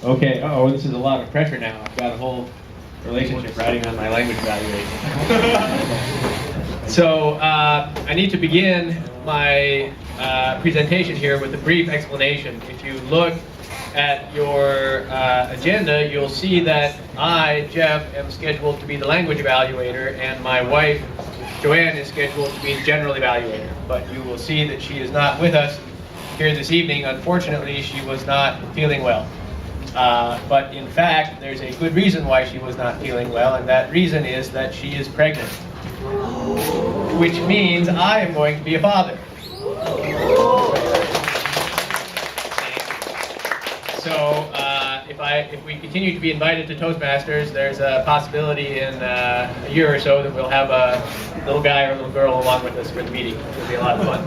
Okay, oh, this is a lot of pressure now. I've got a whole relationship riding on my language evaluation. So I need to begin my presentation here with a brief explanation. If you look at your agenda, you'll see that I, Jeff, am scheduled to be the language evaluator, and my wife, Joanne, is scheduled to be the general evaluator. But you will see that she is not with us here this evening. Unfortunately, she was not feeling well. But in fact, there's a good reason why she was not feeling well, and that reason is that she is pregnant. Which means I am going to be a father. So if we continue to be invited to Toastmasters, there's a possibility in a year or so that we'll have a little guy or a little girl along with us for the meeting. It'll be a lot of fun.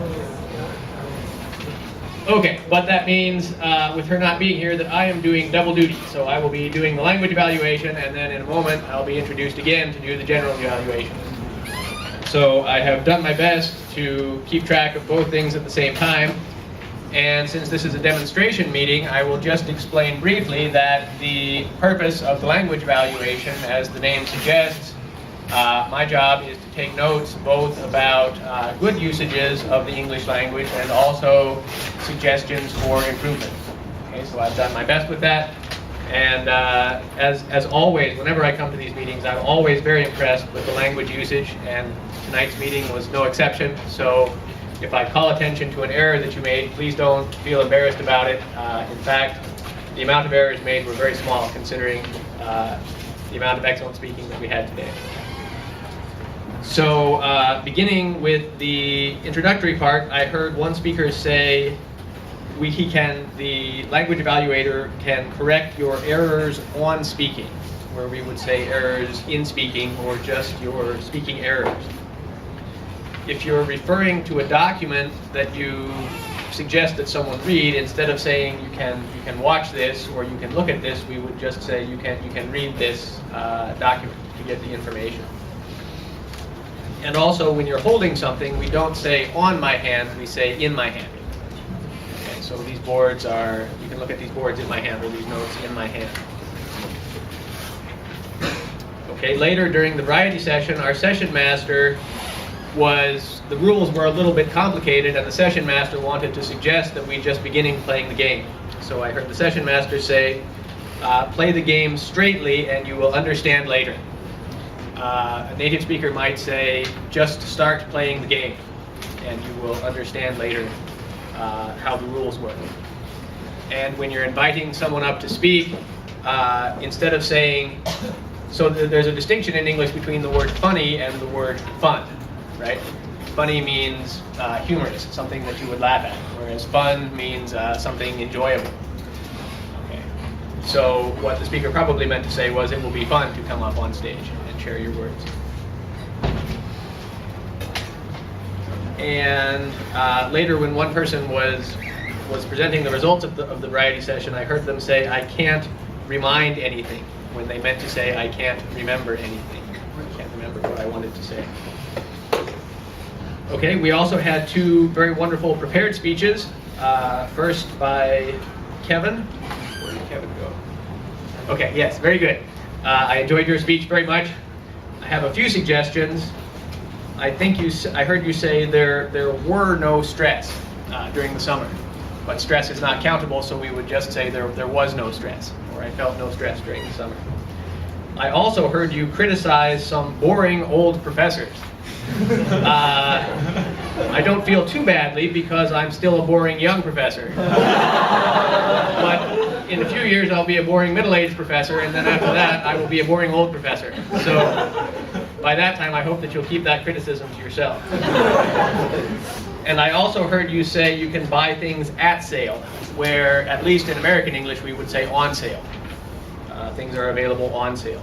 Okay, but that means with her not being here that I am doing double duty. So I will be doing the language evaluation, and then in a moment I'll be introduced again to do the general evaluation. So I have done my best to keep track of both things at the same time. And since this is a demonstration meeting, I will just explain briefly that the purpose of the language evaluation, as the name suggests, my job is to take notes both about good usages of the English language and also suggestions for improvement. Okay, so I've done my best with that. And as always, whenever I come to these meetings, I'm always very impressed with the language usage, and tonight's meeting was no exception. So if I call attention to an error that you made, please don't feel embarrassed about it. In fact, the amount of errors made were very small considering the amount of excellent speaking that we had today. So beginning with the introductory part, I heard one speaker say the language evaluator can correct your errors on speaking, where we would say errors in speaking or just your speaking errors. If you're referring to a document that you suggest that someone read, instead of saying you can watch this or you can look at this, we would just say you can read this document to get the information. And also, when you're holding something, we don't say on my hand, we say in my hand. Okay, so these boards are, you can look at these boards in my hand or these notes in my hand. Okay, later during the variety session, our session master the rules were a little bit complicated, and the session master wanted to suggest that we just beginning playing the game. So I heard the session master say, play the game straightly and you will understand later. A native speaker might say, just start playing the game, and you will understand later how the rules work. And when you're inviting someone up to speak, instead of saying, so there's a distinction in English between the word funny and the word fun, right? Funny means humorous, something that you would laugh at, whereas fun means something enjoyable. Okay. So what the speaker probably meant to say was, it will be fun to come up on stage and share your words. And later, when one person was presenting the results of the variety session, I heard them say, I can't remind anything, when they meant to say, I can't remember anything. I can't remember what I wanted to say. Okay, we also had two very wonderful prepared speeches. First by Kevin. Where did Kevin go? Okay, yes, very good. I enjoyed your speech very much. I have a few suggestions. I heard you say there were no stress during the summer, but stress is not countable, so we would just say there was no stress, or I felt no stress during the summer. I also heard you criticize some boring old professors. I don't feel too badly because I'm still a boring young professor. But in a few years I'll be a boring middle-aged professor, and then after that I will be a boring old professor. So by that time I hope that you'll keep that criticism to yourself. And I also heard you say you can buy things at sale, where at least in American English we would say on sale. Things are available on sale.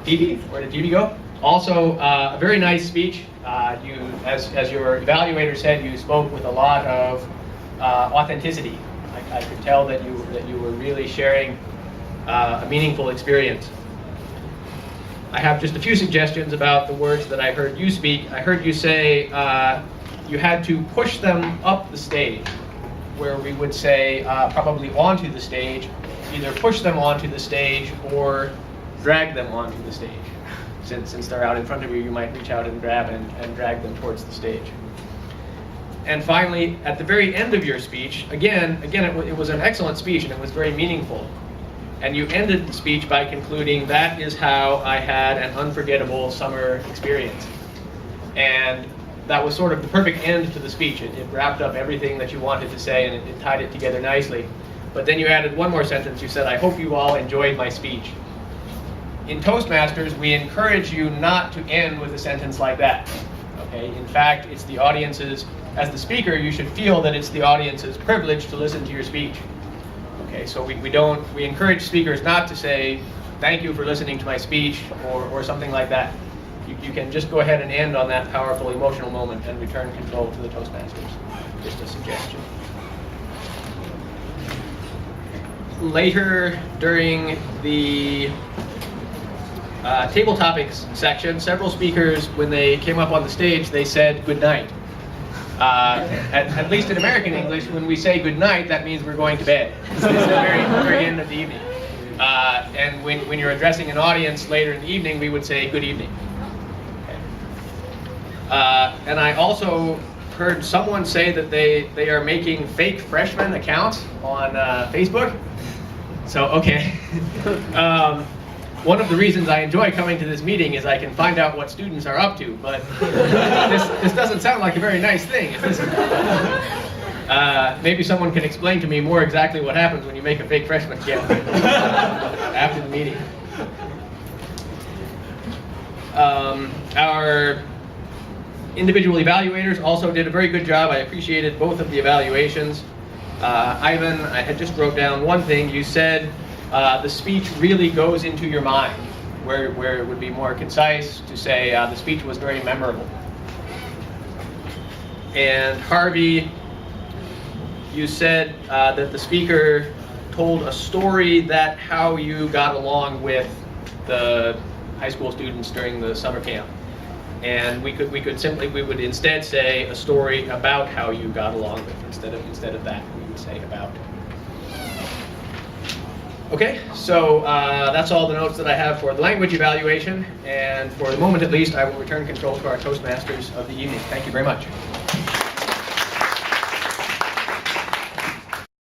Phoebe, where did Phoebe go? Also, a very nice speech. As your evaluator said, you spoke with a lot of authenticity. I could tell that you were really sharing a meaningful experience. I have just a few suggestions about the words that I heard you speak. I heard you say you had to push them up the stage, where we would say probably onto the stage. either push them onto the stage or drag them onto the stage. Since they're out in front of you, you might reach out and grab and drag them towards the stage. And finally, at the very end of your speech, again, it was an excellent speech and it was very meaningful. And you ended the speech by concluding, that is how I had an unforgettable summer experience. And that was sort of the perfect end to the speech. It wrapped up everything that you wanted to say and it tied it together nicely. But then you added one more sentence. You said, I hope you all enjoyed my speech. In Toastmasters, we encourage you not to end with a sentence like that. Okay? In fact, it's the audience's, as the speaker, you should feel that it's the audience's privilege to listen to your speech. Okay, so we encourage speakers not to say, thank you for listening to my speech, or something like that. You can just go ahead and end on that powerful emotional moment and return control to the Toastmasters. Just a suggestion. Later during the table topics section, several speakers, when they came up on the stage, they said good night. At least in American English, when we say good night, that means we're going to bed. It's the very end of the evening. And when you're addressing an audience later in the evening, we would say good evening. Okay. And I also heard someone say that they are making fake freshman accounts on Facebook. So, okay. One of the reasons I enjoy coming to this meeting is I can find out what students are up to, but this doesn't sound like a very nice thing. Maybe someone can explain to me more exactly what happens when you make a fake freshman account after the meeting. Our individual evaluators also did a very good job. I appreciated both of the evaluations. Ivan, I had just wrote down one thing. You said the speech really goes into your mind, where it would be more concise to say the speech was very memorable. And Harvey, you said that the speaker told a story that how you got along with the high school students during the summer camp. And we would instead say a story about how you got along with instead of that. We would say about. Okay, so that's all the notes that I have for the language evaluation, and for the moment at least, I will return control to our Toastmasters of the evening. Thank you very much.